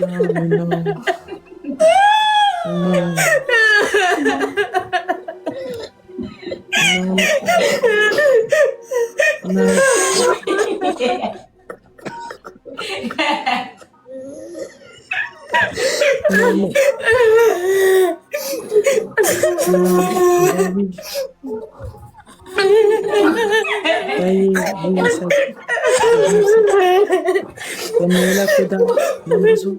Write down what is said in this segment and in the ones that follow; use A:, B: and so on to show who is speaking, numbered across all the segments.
A: Non, mais non. Non. Non. On arrête. Non, mais... Non, David. Ça y est, dis-moi ça. Dis-moi ça. Daniela Koda, Mamazou.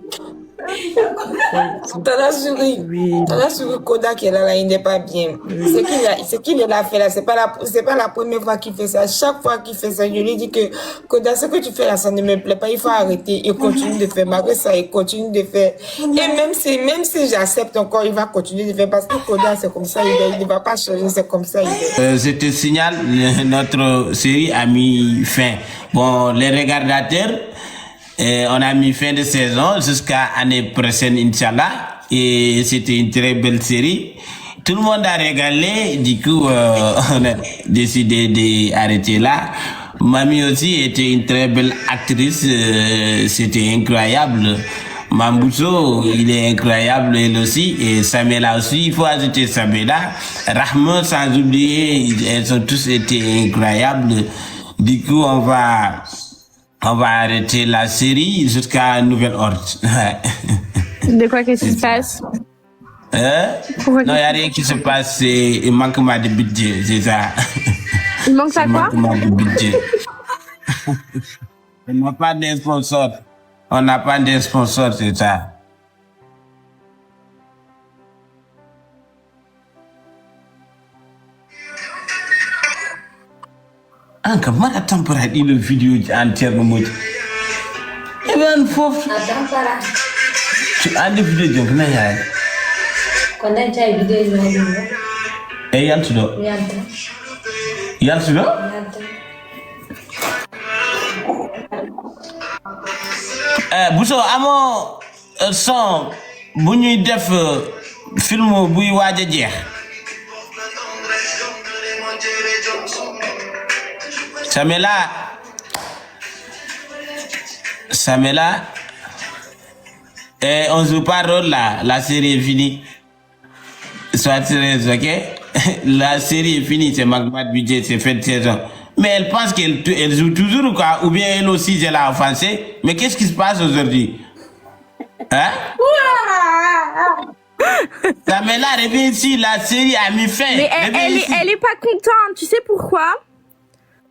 A: Oui.
B: T'as sur Koda qui est là, il n'est pas bien.
A: Oui.
B: Ce qu'il a fait là, c'est pas la première fois qu'il fait ça. Chaque fois qu'il fait ça, je lui dis que Koda, ce que tu fais là, ça ne me plaît pas. Il faut arrêter. Il continue de faire malgré ça, il continue de faire. Et même si j'accepte encore, il va continuer de faire parce que Koda, c'est comme ça, il ne va pas changer, c'est comme ça.
C: Je te signale, notre série a mis fin. Bon, les regardateurs, on a mis fin de saison jusqu'à l'année prochaine, Inch'Allah. Et c'était une très belle série. Tout le monde a régalé, du coup, on a décidé d'arrêter là. Mamie aussi était une très belle actrice, c'était incroyable. Mambousso, il est incroyable, elle aussi, et Samela aussi, il faut ajouter Samela. Rahman, sans oublier, elles ont tous été incroyables. Du coup, on va arrêter la série jusqu'à un nouvel ordre.
D: De quoi qu'est-ce qui se passe?
C: Non, il n'y a rien qui se passe, c'est un manquement de budget, c'est ça.
D: Il manque ça quoi?
C: Manquement de budget. On n'a pas de sponsor. On n'a pas de sponsor, c'est ça. Anka, mara tampara ɗino vidéo ji an ceerno moƴƴi eɓe an fof to andi vidéo jon ko nayi haali
E: ko dañca e vidéo ji ɗum
C: e yaltuɗo yaltuɗo Bousso amo son bu ñuy def film buy waaj a jeex Samela, et on joue pas rôle là, la série est finie. Sois sérieuse, ok? La série est finie, c'est magma de budget, c'est fin de saison. Mais elle pense qu'elle joue toujours quoi, ou bien elle aussi, elle a offensé. Mais qu'est-ce qui se passe aujourd'hui? Hein? Samela, reviens ici, la série a mis fin.
D: Mais elle est pas contente, tu sais pourquoi?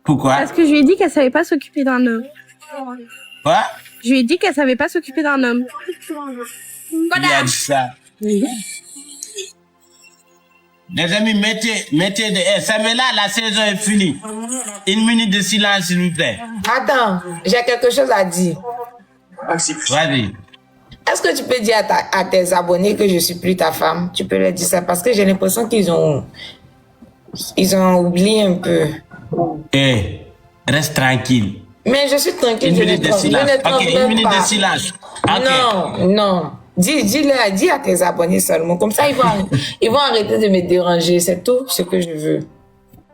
C: Pourquoi?
D: Parce que je lui ai dit qu'elle savait pas s'occuper d'un homme.
C: Quoi?
D: Je lui ai dit qu'elle savait pas s'occuper d'un homme.
C: Il a dit ça. Les amis, mettez de... Samela, la saison est finie. Une minute de silence, s'il vous plaît.
B: Attends, j'ai quelque chose à dire.
C: Vas-y.
B: Est-ce que tu peux dire à tes abonnés que je suis plus ta femme? Tu peux leur dire ça parce que j'ai l'impression qu'ils ont oublié un peu.
C: Eh, reste tranquille.
B: Mais je suis tranquille.
C: Une minute de silence. Ok, une minute de silence. Okay.
B: Non. Dis à tes abonnés seulement. Comme ça, ils vont arrêter de me déranger. C'est tout ce que je veux.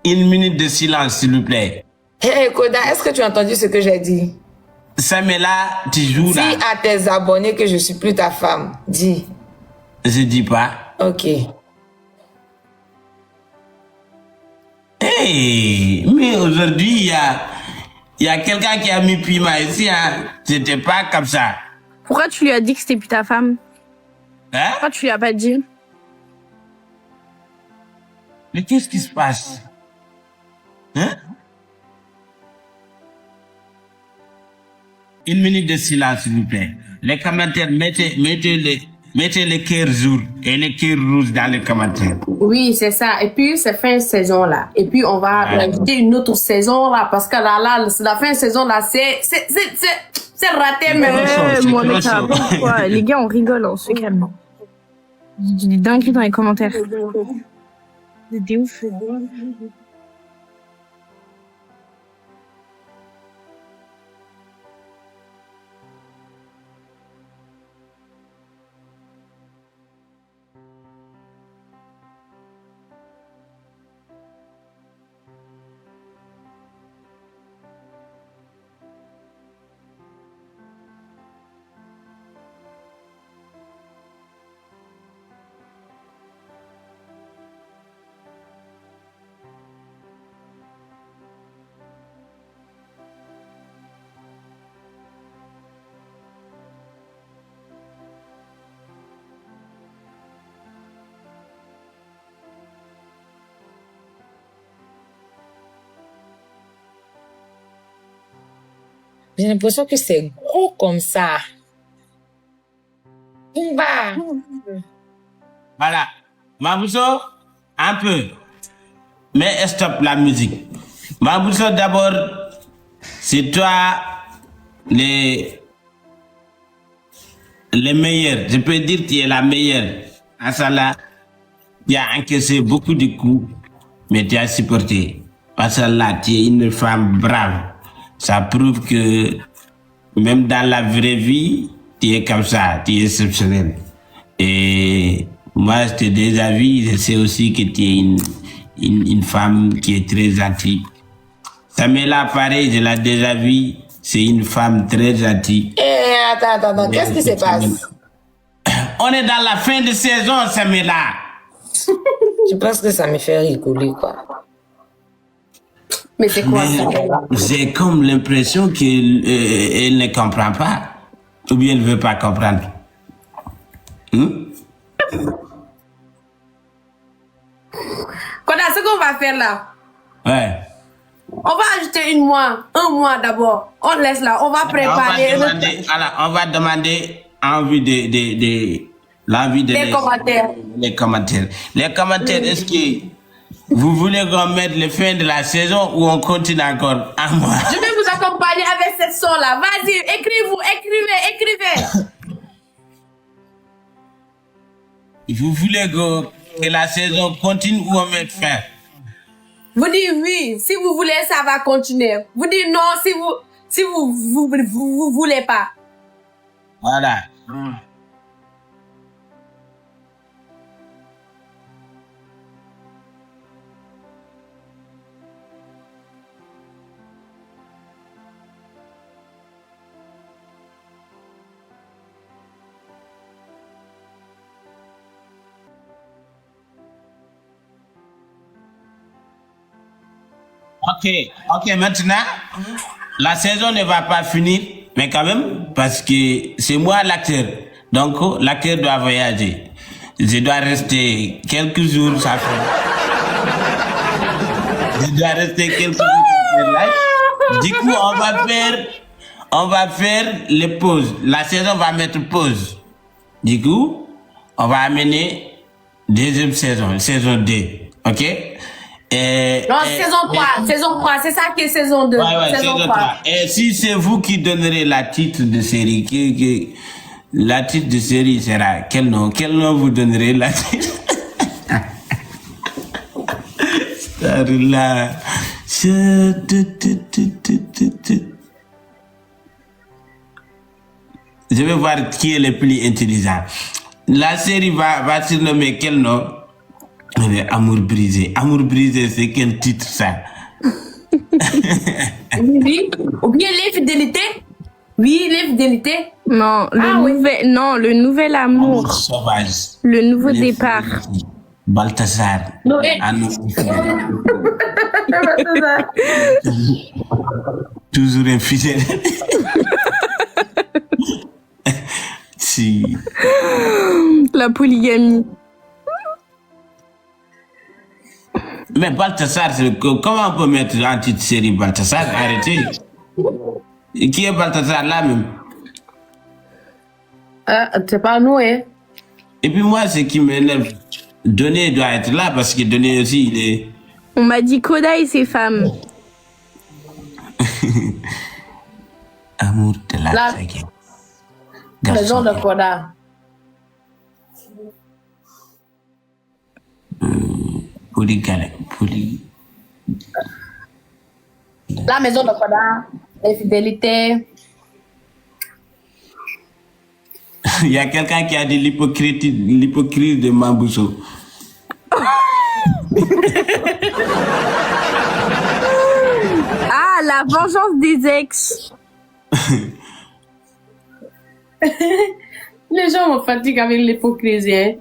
C: Une minute de silence, s'il vous plaît.
B: Hé, Koda, est-ce que tu as entendu ce que j'ai dit?
C: Samela, tu joues là.
B: Dis à tes abonnés que je suis plus ta femme. Dis.
C: Je dis pas.
B: Ok.
C: Hey, mais aujourd'hui, il y a quelqu'un qui a mis piment ici. Hein. C'était pas comme ça.
D: Pourquoi tu lui as dit que c'était plus ta femme?
C: Hein?
D: Pourquoi tu lui as pas dit?
C: Mais qu'est-ce qui se passe? Hein? Une minute de silence, s'il vous plaît. Les commentaires, mettez les cœurs rouges et les cœurs rouges dans les commentaires.
E: Oui, c'est ça. Et puis, c'est fin de saison là. Et puis, on va inviter une autre saison là. Parce que là, la fin de saison là, c'est raté.
D: Mais les gars, on rigole, on se calme. Je dis des dingueries dans les commentaires. C'est des ouf.
B: J'ai l'impression que c'est gros comme ça. Bah.
C: Voilà. Mabousso, un peu. Mais stop la musique. Mabousso, d'abord, c'est toi les meilleurs. Je peux dire que tu es la meilleure. Asala, tu as encaissé beaucoup de coups, mais tu as supporté. Asala, tu es une femme brave. Ça prouve que même dans la vraie vie, tu es comme ça, tu es exceptionnel. Et moi, je t'ai déjà vu, je sais aussi que tu es une femme qui est très gentille. Samela, pareil, je l'ai déjà vu, c'est une femme très gentille.
B: Attends, qu'est-ce qui se passe?
C: On est dans la fin de saison, Samela.
B: Je pense que ça me fait rigoler, quoi.
E: Mais c'est quoi ça?
C: J'ai comme l'impression qu'elle ne comprend pas, ou bien elle ne veut pas comprendre.
E: Koda, ce qu'on va faire là,
C: Ouais.
E: on va ajouter un mois d'abord. On laisse là, on va préparer.
C: On va demander envie l'envie de
E: Les commentaires.
C: Les commentaires. Les commentaires, est-ce que vous voulez qu'on mette le fin de la saison ou on continue encore un mois?
E: Je vais vous accompagner avec cette son là. Vas-y, écrivez.
C: Vous voulez que la saison continue ou on met fin?
E: Vous dites oui, si vous voulez, ça va continuer. Vous dites non, si vous voulez pas.
C: Voilà. Ok, maintenant, la saison ne va pas finir, mais quand même, parce que c'est moi l'acteur. Donc, l'acteur doit voyager. Je dois rester quelques jours, ça fait. Je dois rester quelques jours, ça fait live. Du coup, on va faire les pauses. La saison va mettre pause. Du coup, on va amener deuxième saison 2. Ok?
E: Non, saison 3, c'est ça qui est saison 2.
C: Ouais, saison 3. Et si c'est vous qui donnerez la titre de série, la titre de série sera quel nom? Quel nom vous donnerez la titre? Là. Je vais voir qui est le plus intelligent. La série va se nommer quel nom? Amour brisé. Amour brisé, c'est quel titre ça?
E: Oui. Ou bien l'infidélité? Oui, l'infidélité.
D: Non, le nouvel amour.
C: Sauvage.
D: Le nouveau départ.
C: Balthazar.
E: Non,
C: Toujours infidèle. Si.
D: La polygamie.
C: Mais Balthazar, comment on peut mettre en titre série Balthazar? Arrêtez. Et qui est Balthazar là même?
E: C'est pas nous, hein.
C: Et puis moi, ce qui m'énerve, Donné doit être là parce que Donné aussi, il est...
D: On m'a dit Koda et ses femmes.
C: Amour de la
E: La maison de Koda. La maison de Koda, l'infidélité.
C: Il y a quelqu'un qui a dit l'hypocrite de Mambousso.
D: Ah, la vengeance des ex.
E: Les gens me fatiguent avec l'hypocrisie. Hein.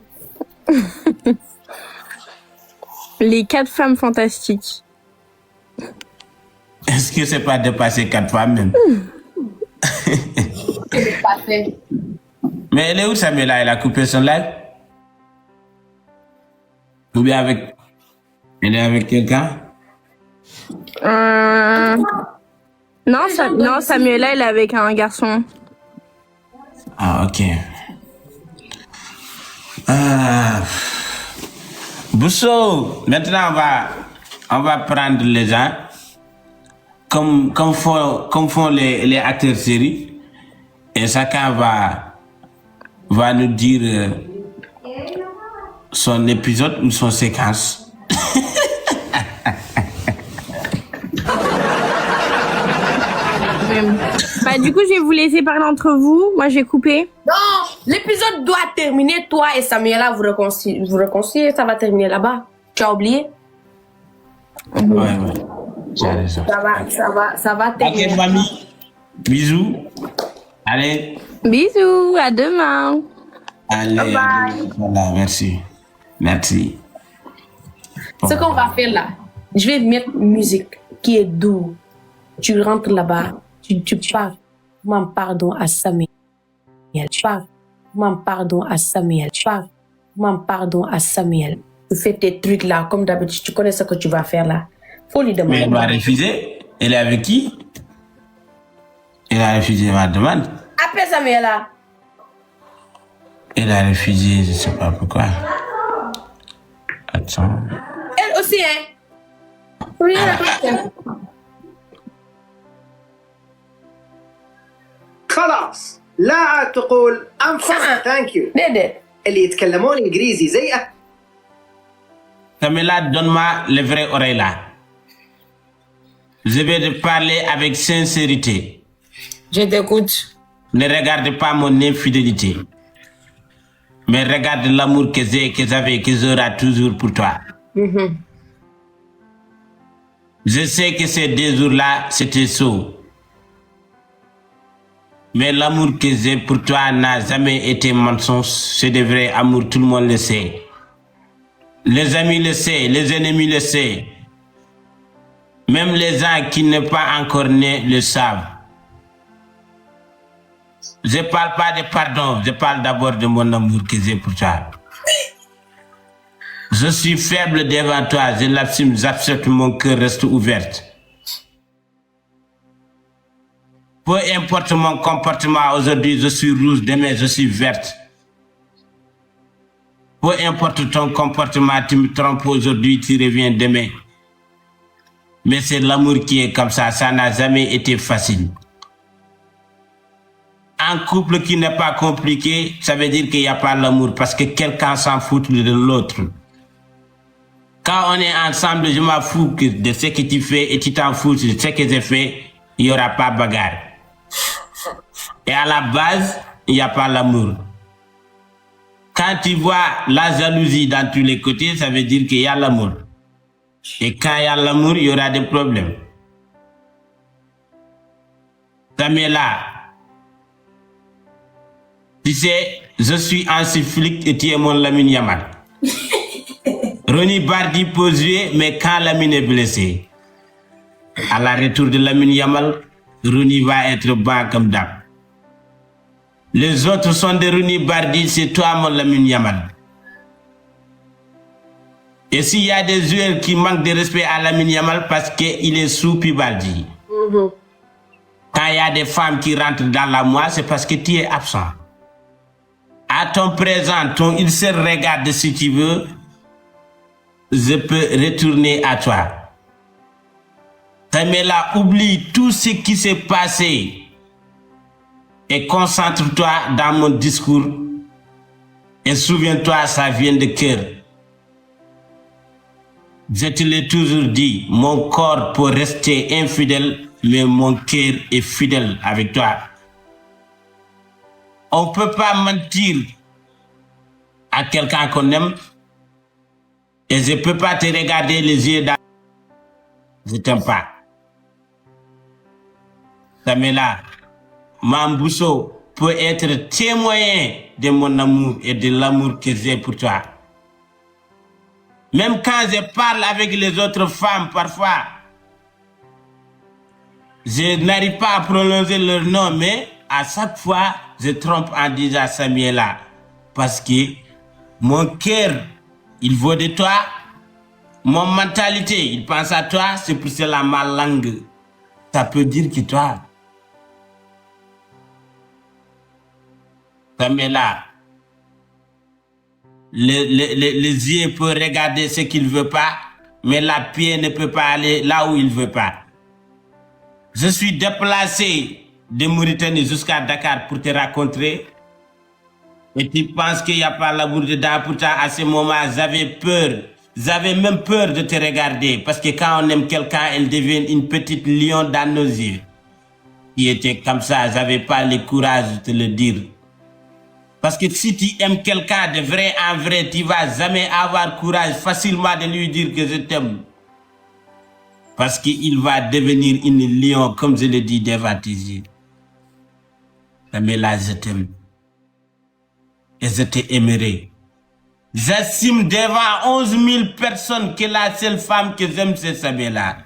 D: Les 4 femmes fantastiques.
C: Est-ce que c'est pas dépassé 4 femmes même?
E: C'est dépassé.
C: Mais elle est où Samela? Elle a coupé son live? Ou bien avec... Elle est avec quelqu'un?
D: Non, non, Samuela, elle est avec un garçon.
C: Ah, ok. Bousso, maintenant on va prendre les gens comme font les acteurs séries et chacun va nous dire son épisode ou son séquence.
D: Bah, du coup, je vais vous laisser parler entre vous. Moi, je vais couper.
E: Non, l'épisode doit terminer. Toi et Samuela, vous réconciliez, ça va terminer là-bas. Tu as oublié?
C: Ouais. J'ai raison.
E: Ça va terminer.
C: Ok, mamie. Bisous. Allez.
D: Bisous, à demain.
C: Allez.
E: Bye bye.
C: Voilà, merci. Merci.
E: Ce qu'on va faire là, je vais mettre une musique qui est douce. Tu rentres là-bas, tu parles. Demande pardon à Samuel. Tu parles. Demande pardon à Samuel. Tu parles. Demande pardon à Samuel. Tu fais tes trucs là, comme d'habitude. Tu connais ce que tu vas faire là. Faut lui demander.
C: Mais elle m'a refusé. Elle est avec qui? Elle a refusé ma demande.
E: Appelle Samuela.
C: Elle a refusé, je ne sais pas pourquoi. Attends.
E: Elle aussi, hein? Oui, elle a pas.
F: خلاص لا عاد تقول I'm fine thank you
E: Dédé.
F: اللي يتكلمون انجليزي زي
C: Samela, donne-moi les vraies oreilles là. Je vais te parler avec sincérité.
B: Je t'écoute.
C: Ne regarde pas mon infidélité. Mais regarde l'amour que j'ai, que j'avais, que j'aurai toujours pour toi. Je sais que ces 2 jours-là, c'était chaud. Mais l'amour que j'ai pour toi n'a jamais été mensonge. C'est de vrai amour, tout le monde le sait. Les amis le savent, les ennemis le savent. Même les gens qui ne sont pas encore nés le savent. Je ne parle pas de pardon, je parle d'abord de mon amour que j'ai pour toi. Je suis faible devant toi, je l'assume, j'accepte, mon cœur reste ouvert. Peu importe mon comportement, aujourd'hui je suis rouge, demain je suis verte. Peu importe ton comportement, tu me trompes aujourd'hui, tu reviens demain. Mais c'est l'amour qui est comme ça n'a jamais été facile. Un couple qui n'est pas compliqué, ça veut dire qu'il n'y a pas l'amour parce que quelqu'un s'en fout de l'autre. Quand on est ensemble, je m'en fous de ce que tu fais et tu t'en fous de ce que j'ai fait, il n'y aura pas de bagarre. Et à la base, il n'y a pas l'amour. Quand tu vois la jalousie dans tous les côtés, ça veut dire qu'il y a l'amour. Et quand il y a l'amour, il y aura des problèmes. Samuela, tu sais, je suis ancien flic et tu es mon Lamine Yamal. Ronnie Bardi peut jouer, mais quand Lamine est blessé, à la retour de Lamine Yamal, Ronnie va être bas comme d'hab. Les autres sont de Ronnie Bardi, c'est toi mon Lamine Yamal. Et s'il y a des joueurs qui manquent de respect à Lamine Yamal parce qu'il est sous Pibaldi. Quand il y a des femmes qui rentrent dans la moi, c'est parce que tu es absent. À ton présent, il se regarde si tu veux, je peux retourner à toi. Samuela, oublie tout ce qui s'est passé et concentre-toi dans mon discours et souviens-toi, ça vient de cœur. Je te l'ai toujours dit, mon corps peut rester infidèle, mais mon cœur est fidèle avec toi. On ne peut pas mentir à quelqu'un qu'on aime et je ne peux pas te regarder les yeux dans... Je ne t'aime pas. Samuela, Mambousso peut être témoin de mon amour et de l'amour que j'ai pour toi. Même quand je parle avec les autres femmes, parfois, je n'arrive pas à prononcer leur nom, mais à chaque fois, je trompe en disant Samuela. Parce que mon cœur, il vaut de toi. Mon mentalité, il pense à toi. C'est pour cela ma langue ça peut dire que toi, Pamela, les yeux peuvent regarder ce qu'ils ne veulent pas, mais la pied ne peut pas aller là où il ne veut pas. Je suis déplacé de Mauritanie jusqu'à Dakar pour te rencontrer. Et tu penses qu'il n'y a pas l'amour dedans. Pourtant, à ce moment, j'avais peur. J'avais même peur de te regarder. Parce que quand on aime quelqu'un, elle devient une petite lion dans nos yeux. Qui était comme ça, j'avais pas le courage de te le dire. Parce que si tu aimes quelqu'un de vrai en vrai, tu vas jamais avoir courage facilement de lui dire que je t'aime. Parce qu'il va devenir une lion, comme je le dis devant tes yeux. Mais là, je t'aime. Et je t'aimerai. J'assume devant 11 000 personnes que la seule femme que j'aime, c'est Samela.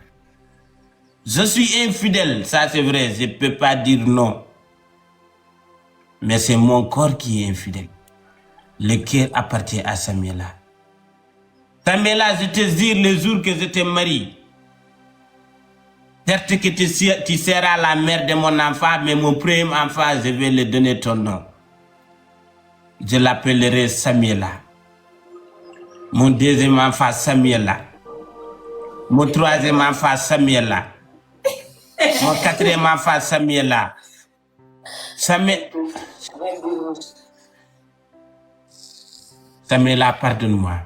C: Je suis infidèle, ça c'est vrai, je ne peux pas dire non. Mais c'est mon corps qui est infidèle. Le cœur appartient à Samela. Samela, je te jure le jour que je te marie. Certes que tu seras la mère de mon enfant, mais mon premier enfant, je vais lui donner ton nom. Je l'appellerai Samela. Mon deuxième enfant, Samela. Mon troisième enfant, Samela. Mon quatrième enfant, Samela. Samela, pardonne-moi.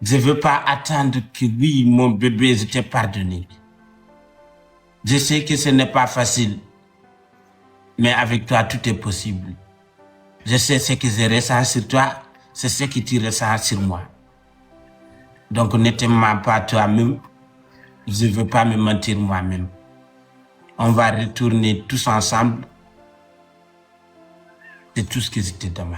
C: Je ne veux pas attendre que oui, mon bébé, je t'ai pardonné. Je sais que ce n'est pas facile, mais avec toi, tout est possible. Je sais ce que je ressens sur toi, c'est ce que tu ressens sur moi. Donc ne te mens pas toi-même, je ne veux pas me mentir moi-même. On va retourner tous ensemble. C'est tout ce que je te demande.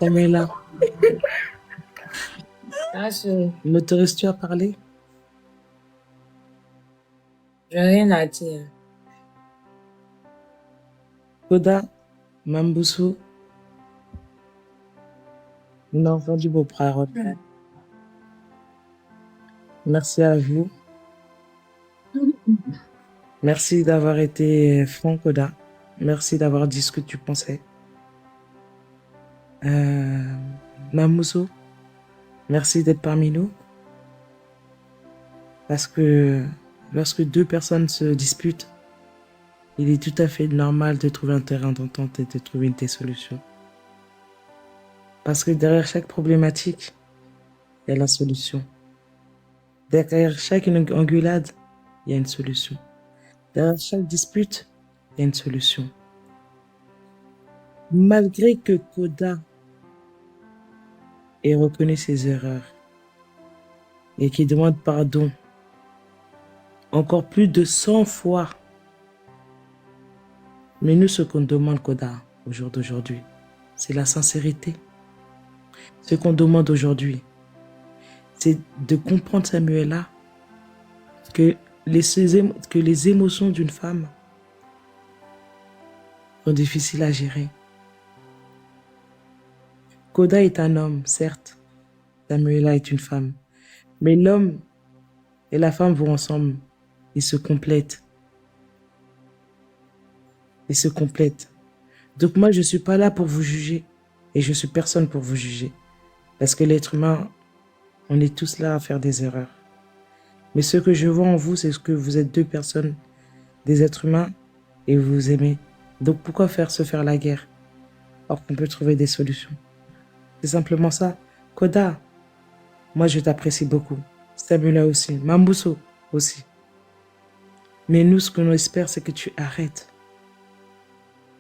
A: Samela,
B: Ah, je
A: m'autorises-tu à parler?
B: n'ai rien à dire.
A: Koda, Mambusu, on a entendu vos paroles. Merci à vous. Merci d'avoir été franc, Koda. Merci d'avoir dit ce que tu pensais. Mambusu, merci d'être parmi nous. Parce que lorsque deux personnes se disputent, il est tout à fait normal de trouver un terrain d'entente et de trouver des solutions. Parce que derrière chaque problématique, il y a la solution. Derrière chaque engueulade, il y a une solution. Derrière chaque dispute, il y a une solution. Malgré que Koda ait reconnu ses erreurs et qu'il demande pardon encore plus de 100 fois, mais nous, ce qu'on demande, Koda, au jour d'aujourd'hui, c'est la sincérité. Ce qu'on demande aujourd'hui, c'est de comprendre, Samuela, que les émotions d'une femme sont difficiles à gérer. Koda est un homme, certes. Samuela est une femme. Mais l'homme et la femme vont ensemble. Ils se complètent. Ils se complètent. Donc moi, je ne suis pas là pour vous juger. Et je suis personne pour vous juger. Parce que l'être humain, on est tous là à faire des erreurs. Mais ce que je vois en vous, c'est que vous êtes deux personnes, des êtres humains, et vous vous aimez. Donc pourquoi se faire la guerre? Or qu'on peut trouver des solutions. C'est simplement ça. Koda, moi je t'apprécie beaucoup. Samuela aussi. Mambusu aussi. Mais nous, ce que l'on espère, c'est que tu arrêtes.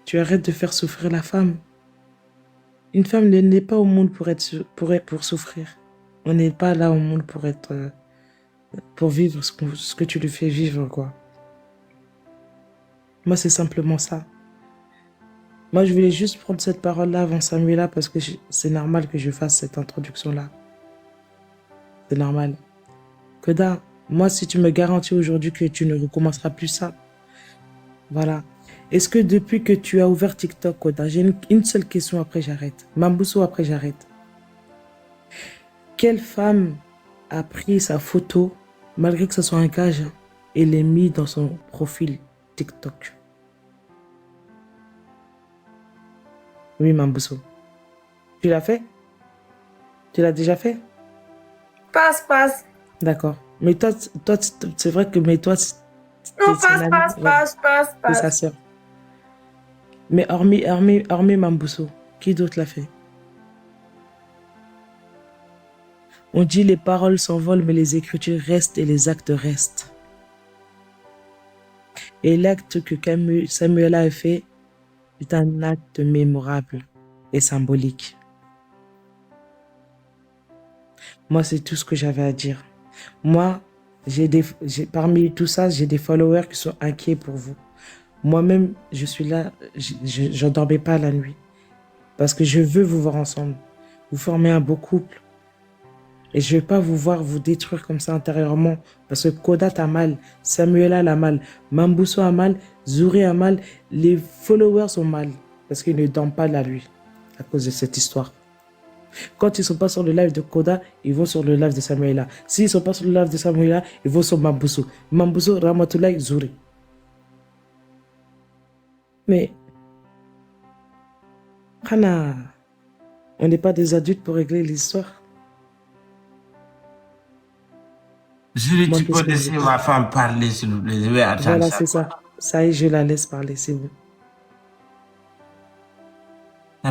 A: Tu arrêtes de faire souffrir la femme. Une femme n'est pas au monde pour souffrir. On n'est pas là au monde pour être pour vivre ce que tu lui fais vivre, quoi. Moi, c'est simplement ça. Moi, je voulais juste prendre cette parole-là avant Samuela parce que c'est normal que je fasse cette introduction-là. C'est normal. Koda, moi, si tu me garantis aujourd'hui que tu ne recommenceras plus ça, voilà. Est-ce que depuis que tu as ouvert TikTok, Koda, j'ai une seule question, après j'arrête. Mambousso, après j'arrête. Quelle femme a pris sa photo, malgré que ce soit un gage, et l'a mis dans son profil TikTok? Oui, Mambousso. Tu l'as fait? Tu l'as déjà fait?
D: Passe.
A: D'accord. Mais toi, c'est vrai que toi,
D: Non,
A: c'est une amie, ouais, c'est sa
D: passe.
A: sœur. Mais hormis Mambousso, qui d'autre l'a fait? On dit les paroles s'envolent, mais les écritures restent et les actes restent. Et l'acte que Samuela a fait est un acte mémorable et symbolique. Moi, c'est tout ce que j'avais à dire. Moi, parmi tout ça, j'ai des followers qui sont inquiets pour vous. Moi-même, je suis là, je ne dormais pas la nuit. Parce que je veux vous voir ensemble. Vous formez un beau couple. Et je ne vais pas vous voir vous détruire comme ça intérieurement. Parce que Koda a mal, Samuela a mal, Mambousso a mal, Zouri a mal, les followers ont mal. Parce qu'ils ne dorment pas la nuit à cause de cette histoire. Quand ils ne sont pas sur le live de Koda, ils vont sur le live de Samuela. S'ils ne sont pas sur le live de Samuela, ils vont sur Mambousso. Mambousso, Ramatoulaye, Zouri. Mais, Hana, on n'est pas des adultes pour régler l'histoire.
C: Julie,
A: Moi,
C: tu
A: qu'est-ce
C: peux
A: que je
C: laisser
A: veux dire?
C: ma femme parler, s'il vous plaît. Je vais attendre
A: Voilà,
C: ça.
A: c'est ça. Ça y est, je la laisse parler, c'est bon.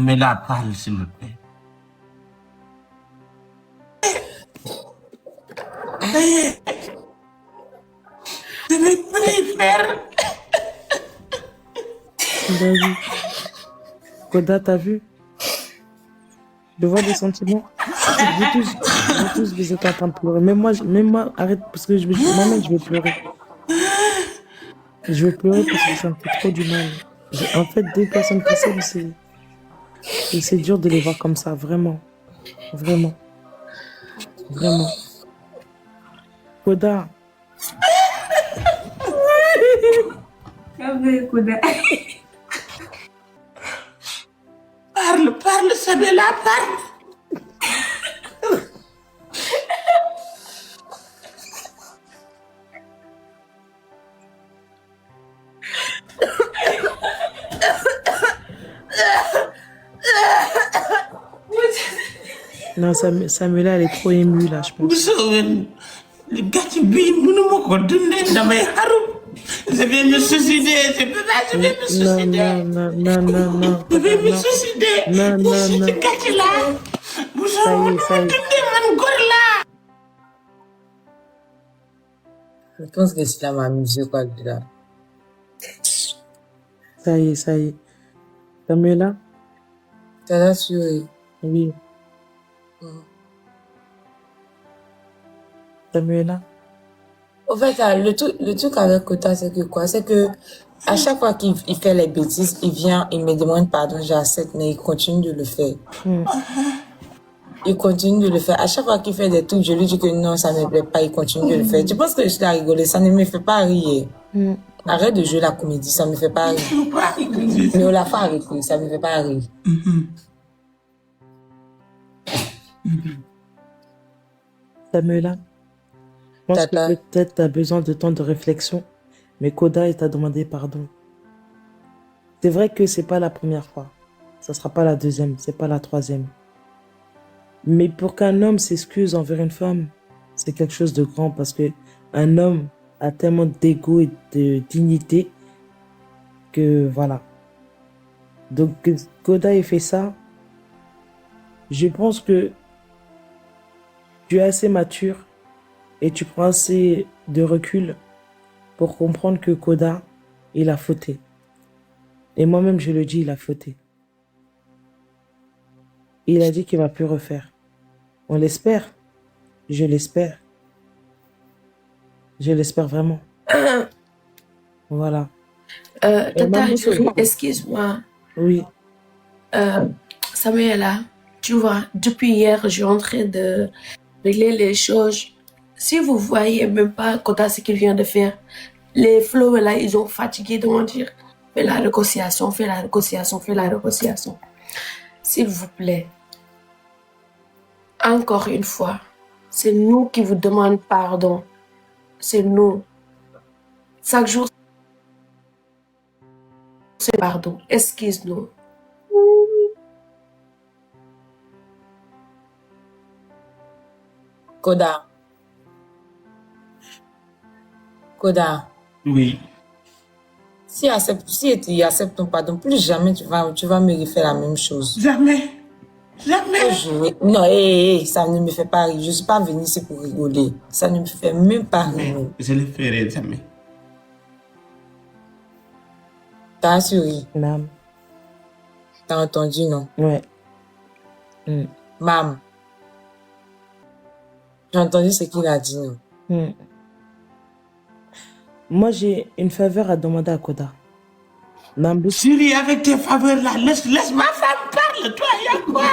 C: Mais là, parle, s'il vous plaît. Je ne vais plus faire.
A: Ben oui. Koda, t'as vu? Je vois des sentiments. Vous tous, vous êtes en train de pleurer. Même moi, arrête, parce que moi-même, je vais pleurer. Je vais pleurer parce que ça me fait trop du mal. En fait, deux personnes qui s'aiment, c'est dur de les voir comme ça, vraiment. Vraiment. Vraiment. Koda,
C: Parle, Samuela, parle.
A: non, Samuela, elle est trop émue, là, je pense.
C: Le gars qui vit, je vais me suicider, je peux pas, je vais me suicider.
A: Non.
C: Je vais me suicider.
A: Non.
C: Ce gars-là.
A: Ça y est.
B: Je pense que c'est là ma musique, quoi, là.
A: Ça y est. Samuela?
B: T'as rassuré.
A: Oui. Samuela?
B: En fait, le truc avec Kota, c'est que quoi? C'est que à chaque fois qu'il fait les bêtises, il vient, il me demande pardon, j'accepte, mais il continue de le faire. Il continue de le faire. À chaque fois qu'il fait des trucs, je lui dis que non, ça ne me plaît pas, il continue de le faire. Tu penses que je t'ai rigolé, ça ne me fait pas rire. Arrête de jouer la comédie, ça ne me fait pas rire. Mais on l'a fait arrêter, ça ne me fait pas rire.
A: Samuela? Je pense que peut-être tu as besoin de temps de réflexion, mais Koda t'a demandé pardon. C'est vrai que c'est pas la première fois. Ça sera pas la deuxième, c'est pas la troisième. Mais pour qu'un homme s'excuse envers une femme, c'est quelque chose de grand parce que un homme a tellement d'ego et de dignité que voilà. Donc que Koda ait fait ça, je pense que tu es assez mature et tu prends assez de recul pour comprendre que Koda, il a fauté. Et moi-même, je le dis, il a fauté. Il a dit qu'il va plus refaire. On l'espère. Je l'espère. Je l'espère vraiment. Voilà.
E: Tata,
A: Mamoussou.
E: excuse-moi.
A: Oui.
E: Samuela, tu vois, depuis hier, je suis en train de régler les choses. Si vous voyez même pas Kota ce qu'il vient de faire, les flots là, ils ont fatigué de mentir. Fais la négociation, fais la négociation, fais la négociation. S'il vous plaît, encore une fois, c'est nous qui vous demandons pardon. C'est nous. Chaque jour, c'est pardon. Excuse-nous.
B: Koda. Koda.
C: Oui.
B: Si tu acceptes ton pardon, plus jamais tu vas me refaire la même chose.
C: Jamais. Jamais.
B: Non, ça ne me fait pas rire. Je ne suis pas venue ici pour rigoler. Ça ne me fait même pas rire.
C: Je le ferai jamais.
B: T'as assuré?
A: Mam.
B: T'as entendu, non?
A: Ouais.
B: Mam. J'ai entendu ce qu'il a dit, non?
A: Moi, j'ai une faveur à demander à Koda. Nambou.
C: Siri, avec tes faveurs là, laisse ma femme parler, toi, il y a quoi?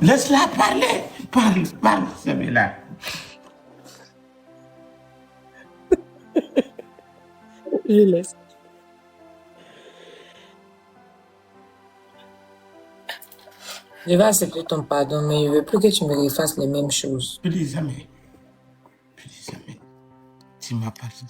C: Laisse-la parler. Parle, Samela.
A: Je laisse.
B: Je vais accepter ton pardon, mais je ne veux plus que tu me refasses les mêmes choses.
C: Plus jamais. Tu m'as pardonné.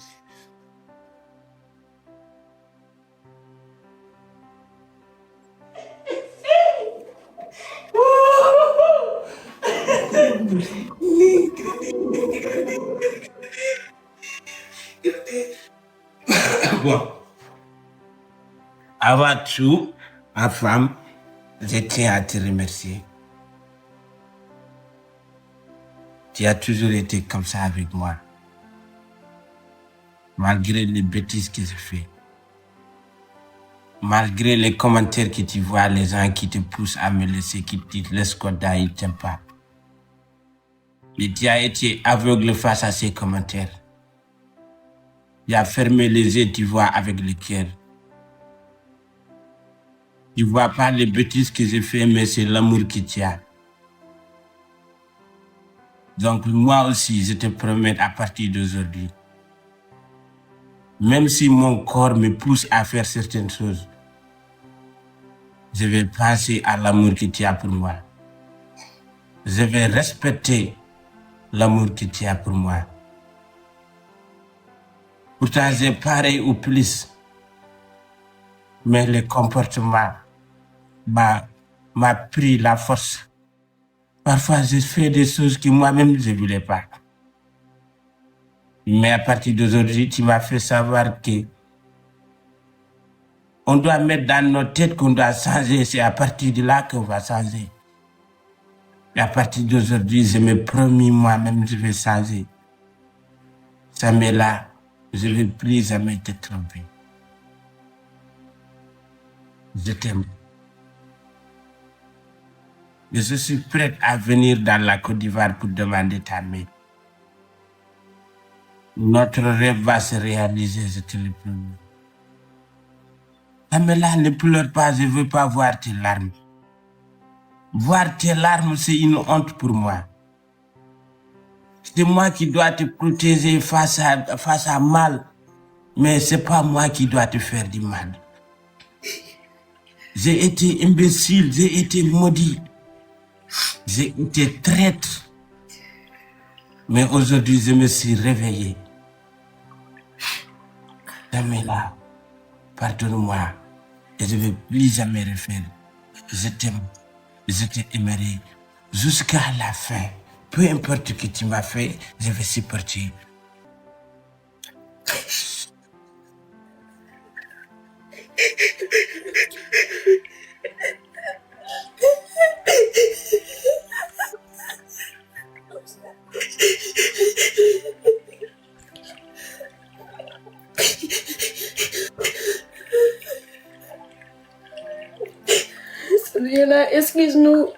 C: Bon. Avant tout, ma femme, je tiens à te remercier. Tu as toujours été comme ça avec moi. Malgré les bêtises que je fais. Malgré les commentaires que tu vois, les gens qui te poussent à me laisser, qui te laissent Koda, ils ne t'aiment pas. Mais tu as été aveugle face à ces commentaires. Tu as fermé les yeux, tu vois, avec le cœur. Tu ne vois pas les bêtises que j'ai fait, mais c'est l'amour que tu as. Donc moi aussi, je te promets à partir d'aujourd'hui, même si mon corps me pousse à faire certaines choses, je vais penser à l'amour que tu as pour moi. Je vais respecter l'amour que tu as pour moi. Pourtant, j'ai pareil ou plus. Mais le comportement m'a pris la force. Parfois, je fais des choses que moi-même, je ne voulais pas. Mais à partir d'aujourd'hui, tu m'as fait savoir que on doit mettre dans nos têtes qu'on doit changer. C'est à partir de là qu'on va changer. Et à partir d'aujourd'hui, je me promis moi-même, je vais changer. Ça m'est là. Je ne vais plus jamais te tromper. Je t'aime. Et je suis prête à venir dans la Côte d'Ivoire pour demander ta main. Notre rêve va se réaliser, je te le promets. Mais là, ne pleure pas, je ne veux pas voir tes larmes. Voir tes larmes, c'est une honte pour moi. C'est moi qui dois te protéger face à mal. Mais ce n'est pas moi qui dois te faire du mal. J'ai été imbécile, j'ai été maudit. J'ai été traître. Mais aujourd'hui, je me suis réveillé. Damela, pardonne-moi. Et je ne vais plus jamais refaire. Je t'aime. Je t'aimerai jusqu'à la fin. Peu importe ce que tu m'as fait, je vais supporter.
E: Samuela, excuse-nous.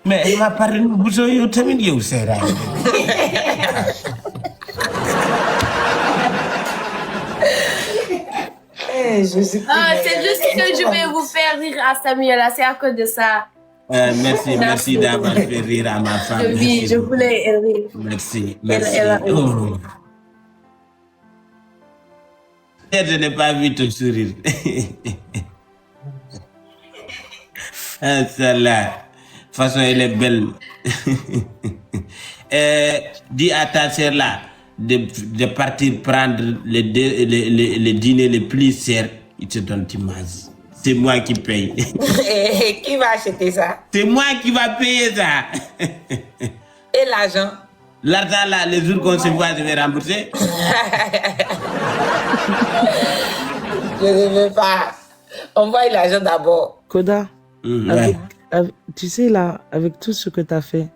C: Mais elle m'a parlé de Bousso, yo tamit yow Sera.
B: Je suis
E: Ah, c'est juste que je vais vous faire rire à Samuel, c'est à cause de ça.
C: Merci d'avoir fait rire à ma femme.
E: Oui, je voulais rire.
C: Merci.
E: Elle a
C: Oh. Je n'ai pas vu ton sourire. Ah, celle-là. De toute façon, elle est belle. Dis à ta sœur là de partir prendre le dîner le plus cher. Il te donne tu manges. C'est moi qui paye.
B: Qui va acheter ça?
C: C'est moi qui va payer ça.
B: Et l'argent?
C: L'argent là, les jours qu'on se voit, je vais rembourser.
B: Je ne veux pas. Envoie l'argent d'abord.
A: Koda,
C: Ouais.
A: tu sais là, avec tout ce que tu as fait,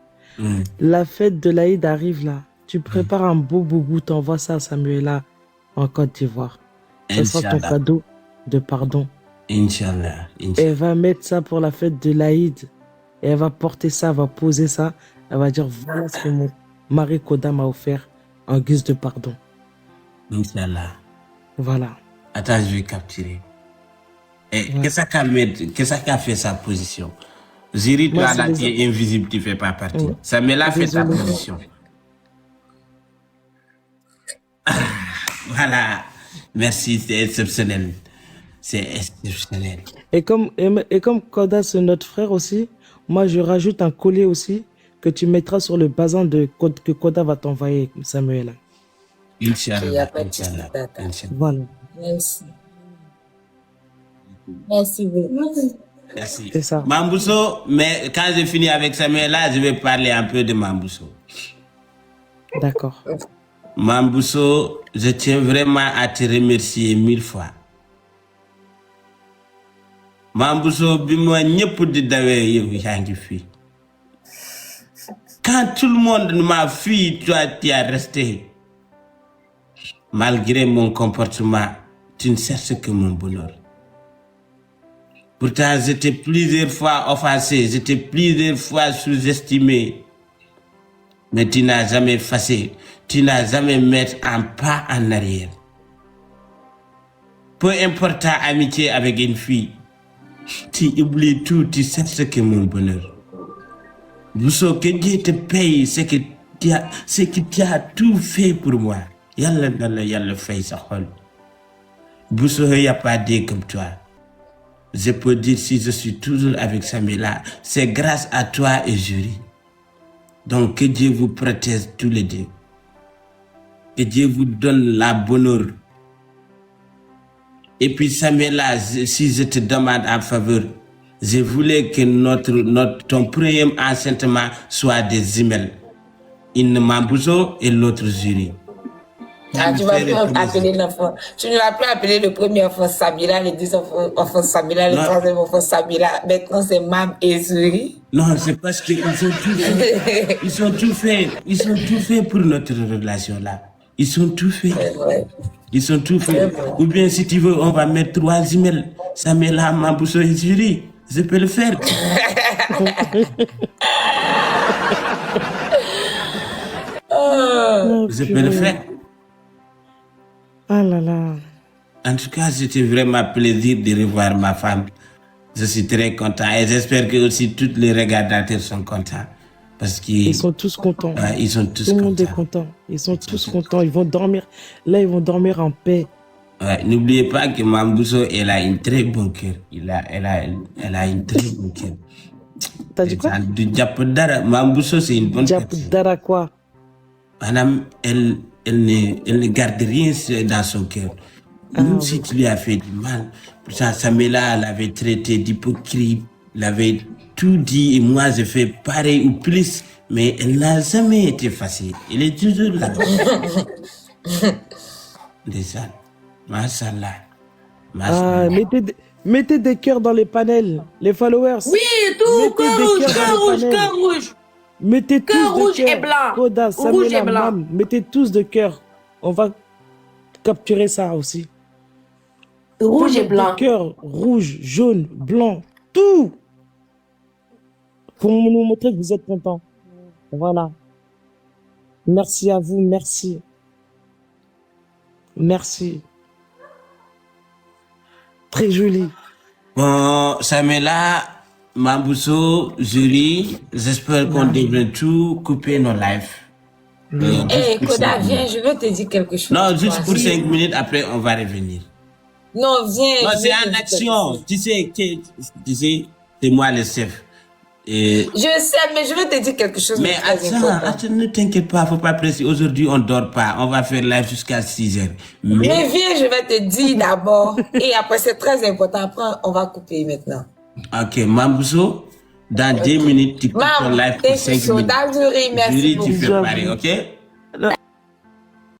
A: la fête de l'Aïd arrive là. Tu prépares un beau boubou, t'envoies ça à Samuela en Côte d'Ivoire. Ce sera ton
C: Inch'Allah.
A: cadeau de pardon.
C: Inch'Allah.
A: Elle va mettre ça pour la fête de l'Aïd. Et elle va porter ça, elle va poser ça. Elle va dire, voilà ce que mon mari Koda m'a offert en guise de pardon.
C: Inch'Allah.
A: Voilà.
C: Attends, je vais capturer. Et qu'est-ce qu'a fait sa position? Ziri,
A: Moi,
C: toi
A: c'est
C: là,
A: les-
C: tu es invisible, tu ne fais pas partie.
A: Ouais.
C: Ça me l'a fait sa
A: Désolé.
C: position. Voilà. Merci, c'est exceptionnel. C'est exceptionnel.
A: Et comme Koda, c'est notre frère aussi, moi, je rajoute un collier aussi que tu mettras sur le bazin que Koda va t'envoyer, Samuel.
B: Il n'y a
C: Inch'Allah.
B: pas de souci,
C: Inch'Allah.
B: tata.
C: Inch'Allah.
A: Voilà.
B: Merci. Merci beaucoup.
C: Merci.
A: C'est ça.
C: Mambousso, mais quand je finis avec Samuel là, je vais parler un peu de Mambousso.
A: D'accord.
C: Mambousso, je tiens vraiment à te remercier 1000 fois. Mambousso, bimo ñepp di dawé yow yaangi fi. Quand tout le monde m'a fui, toi tu as resté. Malgré mon comportement, tu ne cherches que mon bonheur. Pourtant, j'étais plusieurs fois offensé, j'étais plusieurs fois sous-estimé. Mais tu n'as jamais effacé, tu n'as jamais mis un pas en arrière. Peu importe ta amitié avec une fille, tu oublies tout, tu cherches que mon bonheur. Bousso, que Dieu te paye ce que tu as tout fait pour moi. Yalla nala yalla fay sa xol. Bousso, il n'y a pas dit comme toi. Je peux dire si je suis toujours avec Samila, c'est grâce à toi et Jury. Donc que Dieu vous protège tous les deux. Que Dieu vous donne la bonheur. Et puis Samila, si je te demande en faveur, je voulais que ton premier enchantement soit des jumelles. Une Mambousso et l'autre Jury.
B: Ah, tu vas plus appeler l'enfant. Tu ne vas plus appeler le premier enfant Sabila, le deuxième enfant Sabila, le troisième enfant Sabila. Maintenant, c'est Mam et Zuri.
C: Non, c'est parce qu'ils ont tout fait. Ils ont tout fait. Ils ont tout fait pour notre relation là. Ils ont tout fait.
B: C'est vrai.
C: Ils ont tout fait. Ou bien si tu veux, on va mettre 3 emails. Samela, Mambousso et Jury. Je peux le faire. Je peux le faire.
A: Ah là là.
C: En tout cas, c'était vraiment plaisir de revoir ma femme. Je suis très content et j'espère que aussi tous les regardateurs sont contents. Parce qu'ils
A: Ils sont tous contents.
C: ouais, ils sont tous
A: Tout le monde est
C: contents.
A: content. Ils sont tous contents. Ils vont dormir. Là, ils vont dormir en paix.
C: Ouais, n'oubliez pas que Mambousso, elle a une très bonne cœur. Elle a une très bonne cœur.
A: T'as dit quoi?
C: Du Djapodara, Mambousso, c'est une bonne
A: Diap
C: personne.
A: Dara quoi?
C: Madame, elle ne garde rien dans son cœur. Même si tu lui as fait du mal. Pour ça, Samela l'avait traité d'hypocrite, l'avait tout dit et moi je fais pareil ou plus. Mais elle n'a jamais été facile. Elle est toujours là. Déjà, Mashallah.
A: Ah, mettez des cœurs dans les panels. Les followers.
E: Oui, tout,
A: Mettez
E: cœur
A: des
E: rouge,
A: cœurs
E: cœur
A: dans les
E: rouge,
A: panels.
E: cœur rouge.
A: Mettez tous
E: Cœur
A: de
E: rouge et
A: cœur.
E: blanc.
A: Koda,
E: Rouge
A: Samela,
E: et blanc.
A: Mam, mettez tous de cœur. On va capturer ça aussi.
E: Rouge et
A: Mettez
E: blanc.
A: Cœur, rouge, jaune, blanc, tout. pour nous montrer que vous êtes contents. Voilà. Merci à vous, merci. Merci. Très joli.
C: Bon, Samela, Mambousso, Jury, j'espère qu'on devrait tout couper nos lives.
B: Eh, Koda, viens, je veux te dire quelque chose.
C: Non, juste pour
B: Vas-y.
C: 5 minutes, après on va revenir.
B: Non, viens.
C: Non,
B: je
C: c'est
B: veux te
C: en
B: dire
C: action. Tu sais, c'est moi le chef. Et...
B: Je sais, mais je veux te dire quelque chose de
C: Mais
B: très important.
C: attends, ne t'inquiète pas, faut pas presser. Aujourd'hui, on dort pas. On va faire live jusqu'à 6 heures.
B: Mais viens, je vais te dire d'abord. Et après, c'est très important. Après, on va couper maintenant.
C: Ok, Mambousso, dans 10 minutes, tu coupes ton
B: Mam,
C: live pour 5 minutes.
B: Dazuri, merci
C: Jury,
B: beaucoup.
C: tu fais pareil, ok?